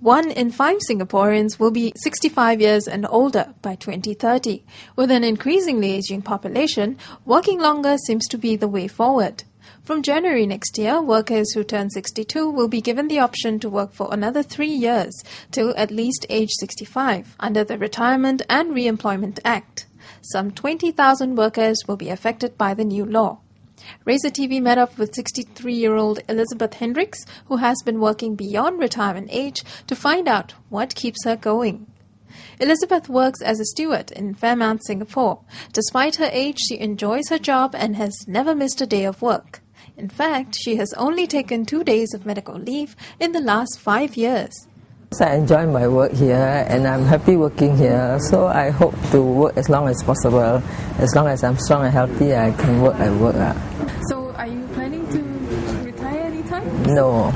1 in 5 Singaporeans will be 65 years and older by 2030. With an increasingly aging population, working longer seems to be the way forward. From January next year, workers who turn 62 will be given the option to work for another 3 years till at least age 65 under the Retirement and Re-employment Act. Some 20,000 workers will be affected by the new law. Razor TV met up with 63-year-old Elizabeth Hendricks, who has been working beyond retirement age, to find out what keeps her going. Elizabeth works as a steward in Fairmount, Singapore. Despite her age, she enjoys her job and has never missed a day of work. In fact, she has only taken 2 days of medical leave in the last 5 years. I enjoy my work here and I'm happy working here, so I hope to work as long as possible. As long as I'm strong and healthy, I can work and work. So are you planning to retire anytime? No.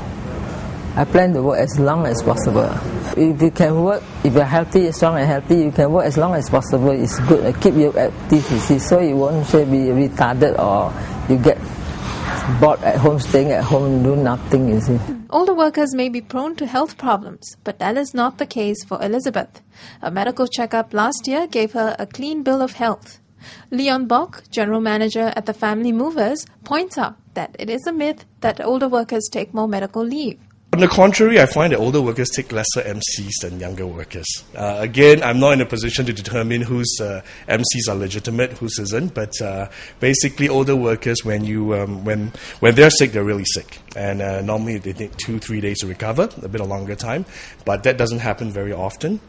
I plan to work as long as possible. If you can work, if you're healthy, strong and healthy, you can work as long as possible. It's good. It keep you active, you see, so you won't say be retarded or you get bored at home, staying at home, do nothing, you see. Older workers may be prone to health problems, but that is not the case for Elizabeth. A medical checkup last year gave her a clean bill of health. Leon Bock, general manager at the Family Movers, points out that it is a myth that older workers take more medical leave. On the contrary, I find that older workers take lesser MCs than younger workers. Again, I'm not in a position to determine whose MCs are legitimate, whose isn't. But basically, older workers, when they're sick, they're really sick, and normally they take 2-3 days to recover, a bit of longer time. But that doesn't happen very often.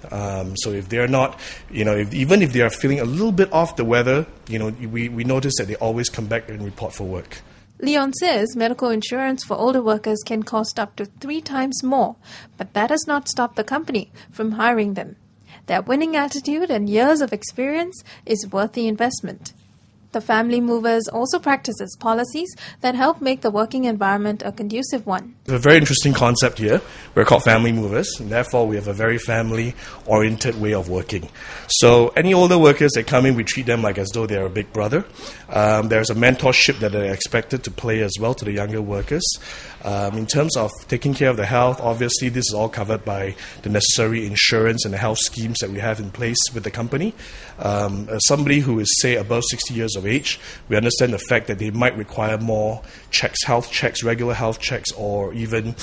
So if they're not, even if they are feeling a little bit off the weather, we notice that they always come back and report for work. Leon says medical insurance for older workers can cost up to 3 times more, but that does not stop the company from hiring them. Their winning attitude and years of experience is worth the investment. The Family Movers also practices policies that help make the working environment a conducive one. It's a very interesting concept here. We're called Family Movers, and therefore we have a very family-oriented way of working. So any older workers that come in, we treat them like as though they're a big brother. There's a mentorship that they're expected to play as well to the younger workers. In terms of taking care of the health, obviously this is all covered by the necessary insurance and the health schemes that we have in place with the company. As somebody who is, say, above 60 years of age, we understand the fact that they might require more checks, health checks, regular health checks, or even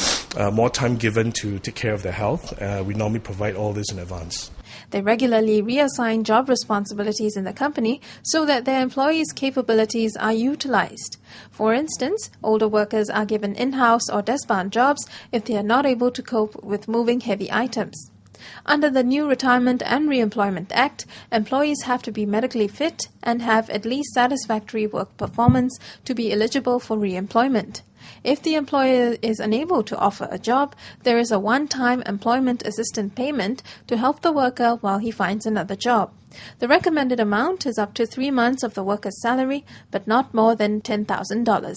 more time given to take care of their health. We normally provide all this in advance. They regularly reassign job responsibilities in the company so that their employees' capabilities are utilized. For instance, older workers are given in-house or desk-bound jobs if they are not able to cope with moving heavy items. Under the new Retirement and Re-employment Act, employees have to be medically fit and have at least satisfactory work performance to be eligible for re-employment. If the employer is unable to offer a job, there is a one-time employment assistance payment to help the worker while he finds another job. The recommended amount is up to 3 months of the worker's salary, but not more than $10,000.